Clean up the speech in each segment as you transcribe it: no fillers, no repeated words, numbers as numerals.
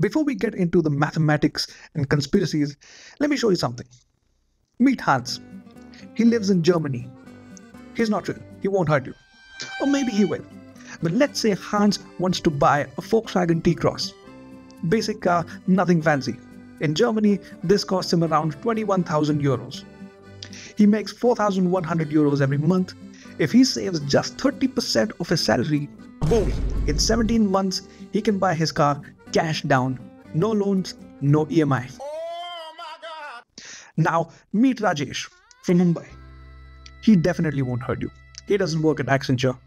Before we get into the mathematics and conspiracies, let me show you something. Meet Hans. He lives in Germany. He's not real. He won't hurt you. Or maybe he will. But let's say Hans wants to buy a Volkswagen T-Cross. Basic car, nothing fancy. In Germany, this costs him around 21,000 euros. He makes 4,100 euros every month. If he saves just 30% of his salary, boom, in 17 months, he can buy his car cash down. No loans, no EMI. Now, meet Rajesh from Mumbai. He definitely won't hurt you. He doesn't work at Accenture.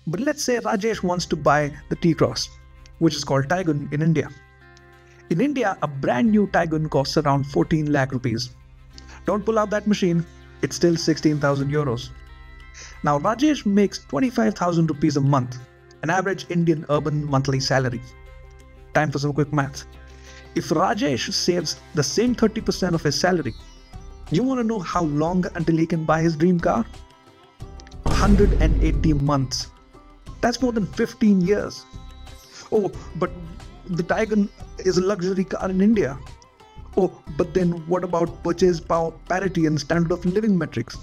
But let's say Rajesh wants to buy the T-Cross, which is called Taigun in India. In India, a brand new Taigun costs around 14 lakh rupees. Don't pull out that machine, it's still 16,000 euros. Now Rajesh makes 25,000 rupees a month, an average Indian urban monthly salary. Time for some quick math. If Rajesh saves the same 30% of his salary, you want to know how long until he can buy his dream car? 180 months. That's more than 15 years. Oh, but the Taigun is a luxury car in India. Oh, but then what about purchase power parity and standard of living metrics?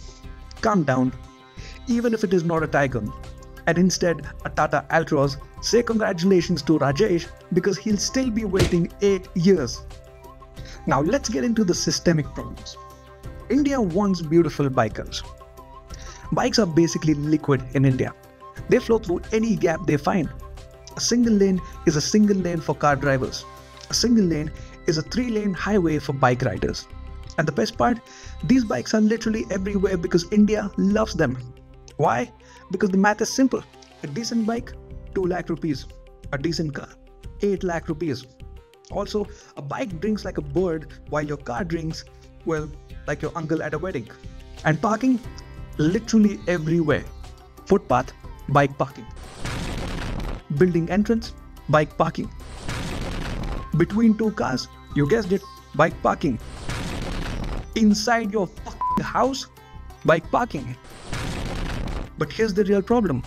Calm down. Even if it is not a Taigun, and instead a Tata Altroz, say congratulations to Rajesh because he'll still be waiting 8 years. Now let's get into the systemic problems. India wants beautiful bikers. Bikes are basically liquid in India. They flow through any gap they find. A single lane is a single lane for car drivers. A single lane is a 3-lane highway for bike riders. And the best part, these bikes are literally everywhere because India loves them. Why? Because the math is simple. A decent bike, 2 lakh rupees. A decent car, 8 lakh rupees. Also, a bike drinks like a bird while your car drinks, well, like your uncle at a wedding. And parking, literally everywhere. Footpath, bike parking. Building entrance, bike parking. Between two cars, you guessed it, bike parking. Inside your fucking house, bike parking. But here's the real problem.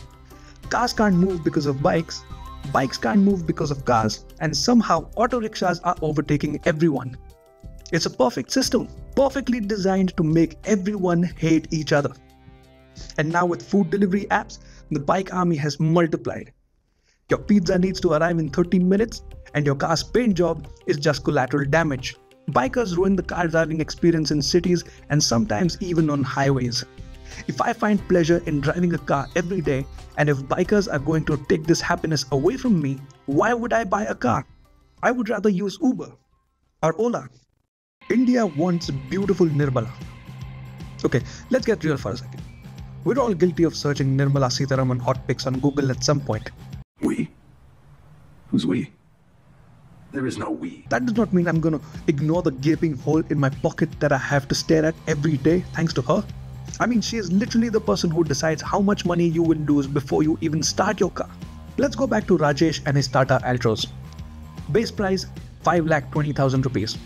Cars can't move because of bikes, bikes can't move because of cars, and somehow auto rickshaws are overtaking everyone. It's a perfect system, perfectly designed to make everyone hate each other. And now with food delivery apps, the bike army has multiplied. Your pizza needs to arrive in 30 minutes and your car's paint job is just collateral damage. Bikers ruin the car driving experience in cities and sometimes even on highways. If I find pleasure in driving a car every day, and if bikers are going to take this happiness away from me, why would I buy a car? I would rather use Uber or Ola. India wants beautiful Nirmala. Okay, let's get real for a second. We're all guilty of searching Nirmala Sitharaman hot pics on Google at some point. We? Who's we? There is no we. That does not mean I'm gonna ignore the gaping hole in my pocket that I have to stare at every day thanks to her. I mean, she is literally the person who decides how much money you will lose before you even start your car. Let's go back to Rajesh and his Tata Altroz. Base price 5,20,000 rupees.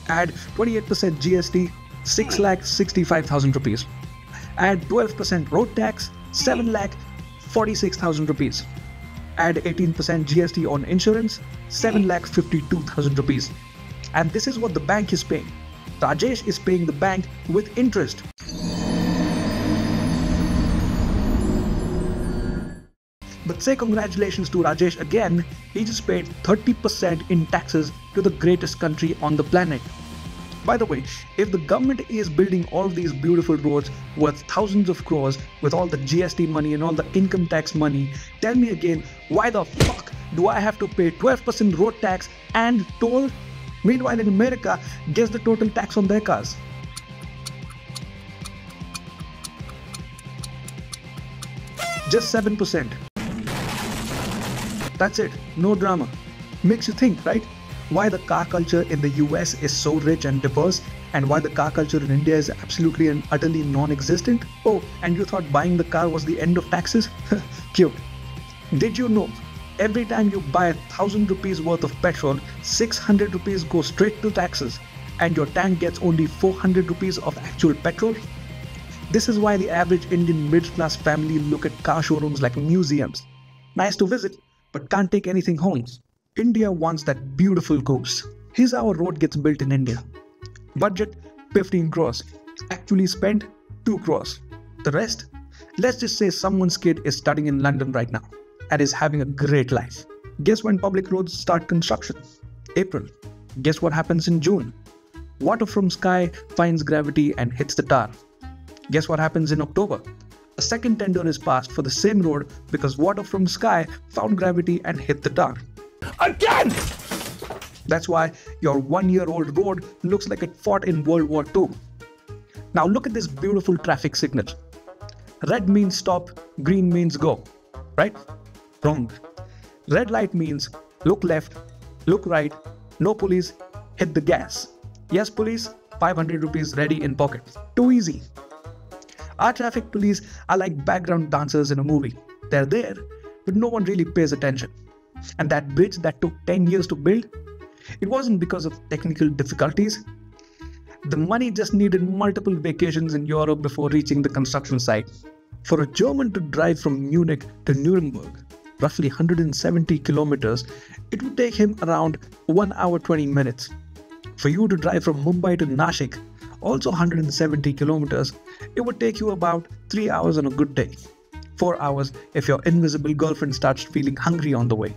Add 28% GST, 6,65,000 rupees. Add 12% road tax, 7,46,000 rupees. Add 18% GST on insurance, 7,52,000 rupees. And this is what the bank is paying. Rajesh is paying the bank with interest. But say congratulations to Rajesh again, he just paid 30% in taxes to the greatest country on the planet. By the way, if the government is building all these beautiful roads worth thousands of crores with all the GST money and all the income tax money, tell me again, why the fuck do I have to pay 12% road tax and toll? Meanwhile in America, guess the total tax on their cars. Just 7%. That's it, no drama. Makes you think, right? Why the car culture in the US is so rich and diverse, and why the car culture in India is absolutely and utterly non-existent? Oh, and you thought buying the car was the end of taxes? Cute. Did you know, every time you buy 1,000 rupees worth of petrol, 600 rupees go straight to taxes, and your tank gets only 400 rupees of actual petrol? This is why the average Indian middle-class family look at car showrooms like museums. Nice to visit, but can't take anything home. India wants that beautiful course. Here's how a road gets built in India. Budget 15 crores. Actually spent 2 crores. The rest? Let's just say someone's kid is studying in London right now and is having a great life. Guess when public roads start construction? April. Guess what happens in June? Water from sky finds gravity and hits the tar. Guess what happens in October? A second tender is passed for the same road because water from sky found gravity and hit the tar. Again! That's why your 1-year-old road looks like it fought in World War II. Now look at this beautiful traffic signal. Red means stop, green means go. Right? Wrong. Red light means look left, look right, no police, hit the gas. Yes police, 500 rupees ready in pocket. Too easy. Our traffic police are like background dancers in a movie. They're there, but no one really pays attention. And that bridge that took 10 years to build, it wasn't because of technical difficulties. The money just needed multiple vacations in Europe before reaching the construction site. For a German to drive from Munich to Nuremberg, roughly 170 kilometers, it would take him around 1 hour 20 minutes. For you to drive from Mumbai to Nashik, also 170 kilometers, it would take you about 3 hours on a good day. 4 hours if your invisible girlfriend starts feeling hungry on the way.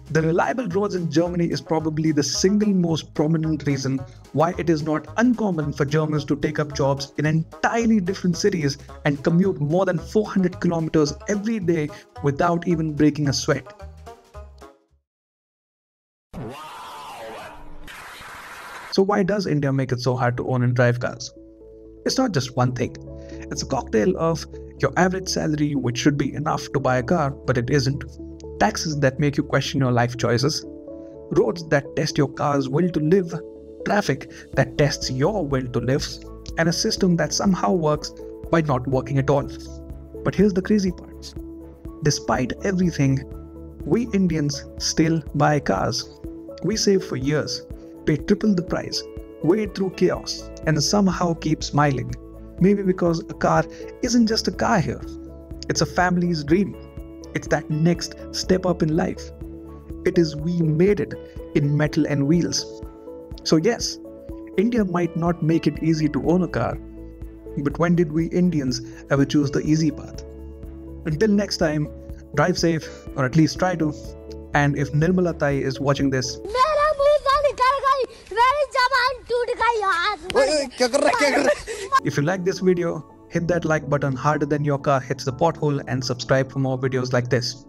The reliable roads in Germany is probably the single most prominent reason why it is not uncommon for Germans to take up jobs in entirely different cities and commute more than 400 kilometers every day without even breaking a sweat. So why does India make it so hard to own and drive cars? It's not just one thing. It's a cocktail of your average salary, which should be enough to buy a car, but it isn't. Taxes that make you question your life choices. Roads that test your car's will to live. Traffic that tests your will to live. And a system that somehow works by not working at all. But here's the crazy part. Despite everything, we Indians still buy cars. We save for years, pay triple the price, wade through chaos, and somehow keep smiling. Maybe because a car isn't just a car here. It's a family's dream. It's that next step up in life. It is we made it in metal and wheels. So yes, India might not make it easy to own a car, but when did we Indians ever choose the easy path? Until next time, drive safe, or at least try to. And if Nirmala Tai is watching this, if you like this video, hit that like button harder than your car hits the pothole and subscribe for more videos like this.